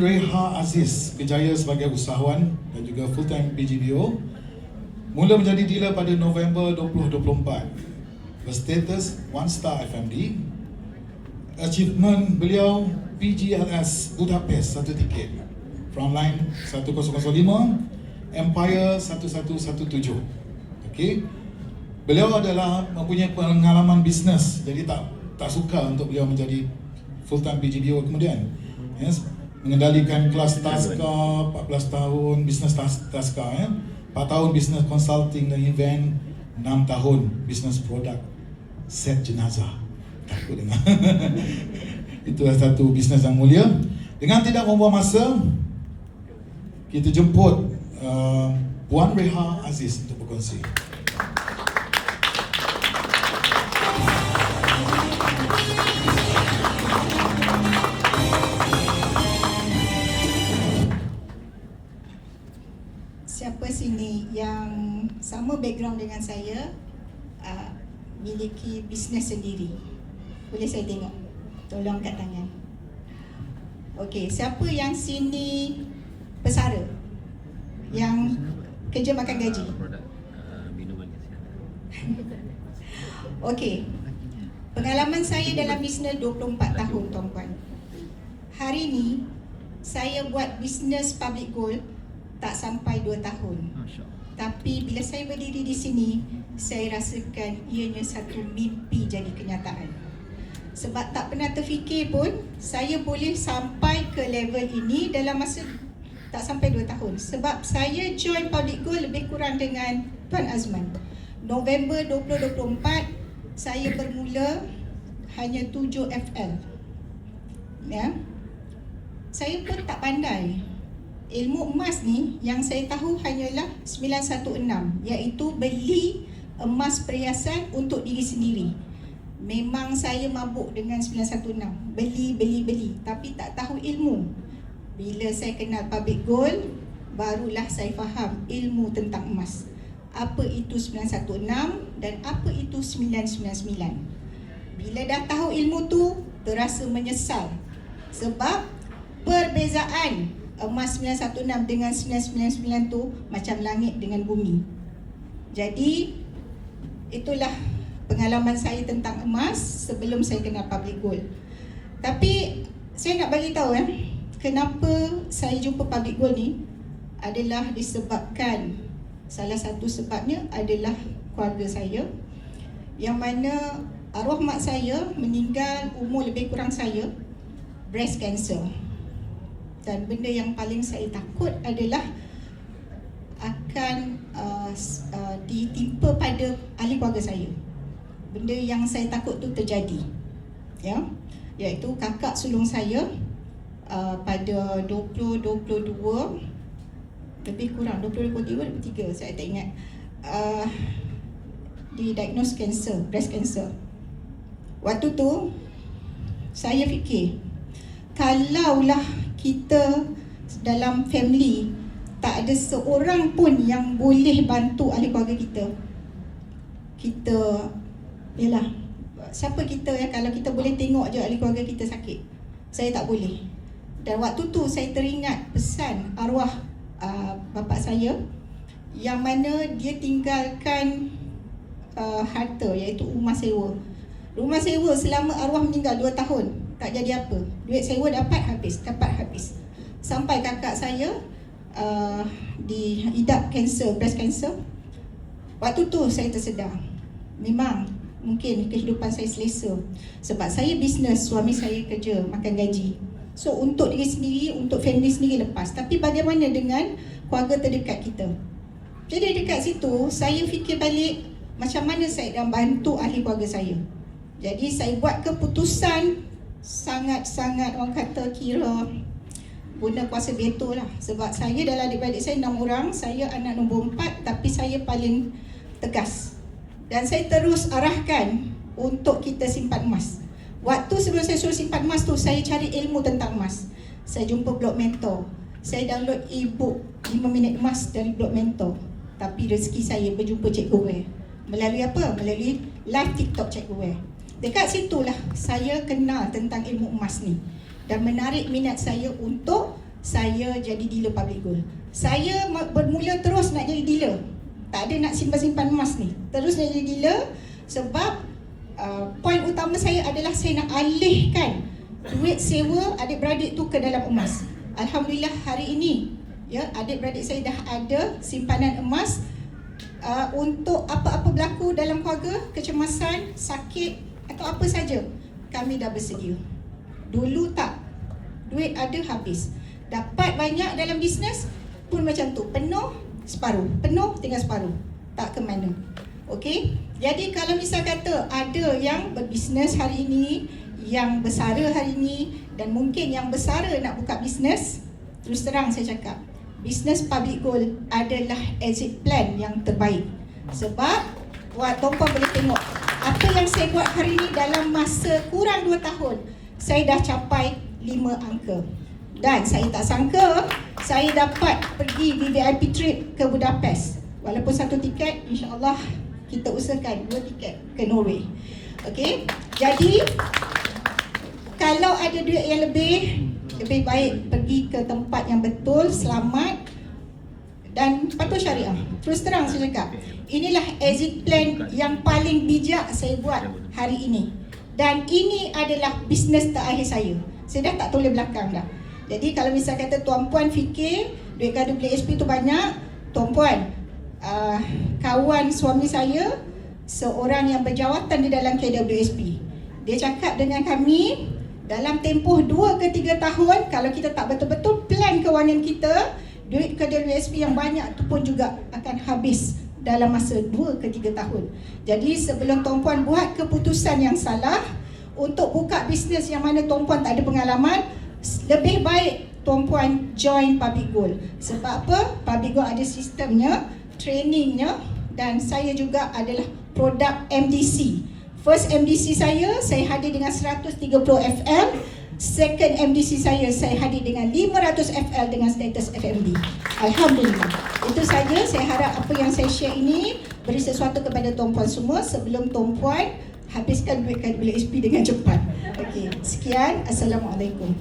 Reha Aziz berjaya sebagai usahawan dan juga full-time PGBO. Mula menjadi dealer pada November 2024. Berstatus 1-star FMD. Achievement beliau PGLS Budapest 1 tiket, Frontline 1005, Empire 1117. Okey. Beliau adalah mempunyai pengalaman bisnes, jadi tak suka untuk beliau menjadi full-time PGBO kemudian. Yes. Mengendalikan kelas Tasca 14 tahun, bisnes Tasca 4 tahun bisnes consulting dan event, 6 tahun bisnes produk set jenazah. Takut dengar. Itulah satu bisnes yang mulia. Dengan tidak membuang masa, kita jemput Puan Reha Aziz untuk berkongsi. Siapa sini yang sama background dengan saya, miliki bisnes sendiri? Boleh saya tengok? Tolong kat tangan. Okey, siapa yang sini pesara? Yang kerja makan gaji? Okey. Pengalaman saya dalam bisnes 24 tahun, tuan-puan. Hari ni saya buat bisnes public gold tak sampai 2 tahun. Tapi bila saya berdiri di sini, saya rasakan ianya satu mimpi jadi kenyataan. Sebab tak pernah terfikir pun saya boleh sampai ke level ini dalam masa tak sampai 2 tahun. Sebab saya join public gold lebih kurang dengan Tuan Azman. November 2024 saya bermula hanya 7 FL. Ya. Saya pun tak pandai. Ilmu emas ni yang saya tahu hanyalah 916, iaitu beli emas perhiasan untuk diri sendiri. Memang saya mabuk dengan 916, beli, tapi tak tahu ilmu. Bila saya kenal public gold, barulah saya faham ilmu tentang emas. Apa itu 916 dan apa itu 999. Bila dah tahu ilmu tu, terasa menyesal. Sebab perbezaan emas 916 dengan 999 tu macam langit dengan bumi. Jadi itulah pengalaman saya tentang emas sebelum saya kenal public gold. Tapi saya nak bagi tahu kenapa saya jumpa public gold ni adalah disebabkan salah satu sebabnya adalah keluarga saya, yang mana arwah mak saya meninggal umur lebih kurang saya breast cancer. Dan benda yang paling saya takut adalah akan ditimpa pada ahli keluarga saya. Benda yang saya takut tu terjadi, ya, iaitu kakak sulung saya pada 2022 lebih kurang 2023 saya tak ingat, didiagnose cancer, breast cancer. Waktu tu saya fikir, kalaulah kita dalam family tak ada seorang pun yang boleh bantu ahli keluarga kita, yalah, siapa kita kalau kita boleh tengok je ahli keluarga kita sakit? Saya tak boleh. Dan waktu tu saya teringat pesan arwah bapa saya, yang mana dia tinggalkan harta, iaitu rumah sewa. Rumah sewa selama arwah meninggal 2 tahun tak jadi apa. Duit sewa dapat habis. Sampai kakak saya diidap kanser, breast cancer. Waktu tu saya tersedar, memang mungkin kehidupan saya selesa. Sebab saya bisnes, suami saya kerja makan gaji. So untuk diri sendiri, untuk family sendiri lepas. Tapi bagaimana dengan keluarga terdekat kita? Jadi dekat situ saya fikir balik, macam mana saya nak bantu ahli keluarga saya. Jadi saya buat keputusan sangat-sangat, orang kata kira guna kuasa veto lah. Sebab saya dalam adik-beradik saya 6 orang, saya anak nombor 4, tapi saya paling tegas. Dan saya terus arahkan untuk kita simpan emas. Waktu sebelum saya suruh simpan emas tu, saya cari ilmu tentang emas. Saya jumpa blog mentor, saya download e-book 5 minit emas dari blog mentor. Tapi rezeki saya berjumpa Cikgu Ware. Melalui apa? Melalui live TikTok Cikgu Ware. Dekat situlah saya kenal tentang ilmu emas ni dan menarik minat saya untuk saya jadi dealer public gold. Saya bermula terus nak jadi dealer. Tak ada nak simpan-simpan emas ni. Terus nak jadi dealer sebab poin utama saya adalah saya nak alihkan duit sewa adik-beradik tu ke dalam emas. Alhamdulillah hari ini ya, adik-beradik saya dah ada simpanan emas untuk apa-apa berlaku dalam keluarga, kecemasan, sakit atau apa saja, kami dah bersedia. Dulu tak, duit ada habis. Dapat banyak dalam bisnes pun macam tu, penuh separuh, penuh tinggal separuh, tak ke mana. Okey, jadi kalau misal kata ada yang berbisnes hari ini, yang bersara hari ini, dan mungkin yang bersara nak buka bisnes, terus terang saya cakap, bisnes public gold adalah exit plan yang terbaik. Sebab tuan-puan boleh tengok apa yang saya buat hari ini dalam masa kurang 2 tahun, saya dah capai 5 angka. Dan saya tak sangka saya dapat pergi VVIP trip ke Budapest. Walaupun 1 tiket, insya-Allah kita usahakan 2 tiket ke Norway. Okey. Jadi kalau ada duit yang lebih baik pergi ke tempat yang betul, selamat dan patuh syariah. Terus terang saya cakap, inilah exit plan yang paling bijak saya buat hari ini. Dan ini adalah bisnes terakhir saya. Saya dah tak tulis belakang dah. Jadi kalau misal kata tuan-puan fikir duit KWSP tu banyak, tuan-puan, kawan suami saya seorang yang berjawatan di dalam KWSP, dia cakap dengan kami, dalam tempoh 2 ke 3 tahun, kalau kita tak betul-betul plan kewangan kita, duit KWSP yang banyak tu pun juga akan habis dalam masa 2 ke 3 tahun. Jadi sebelum tuan-puan buat keputusan yang salah untuk buka bisnes yang mana tuan-puan tak ada pengalaman, lebih baik tuan-puan join Public Gold. Sebab apa? Public Gold ada sistemnya, trainingnya, dan saya juga adalah produk MDC. First MDC saya hadir dengan 130 FL. Second MDC saya hadir dengan 500 FL dengan status FMB. Alhamdulillah. Itu saja, saya harap apa yang saya share ini beri sesuatu kepada tuan-puan semua sebelum tuan-puan habiskan duit KWSP dengan cepat. Okey, sekian. Assalamualaikum.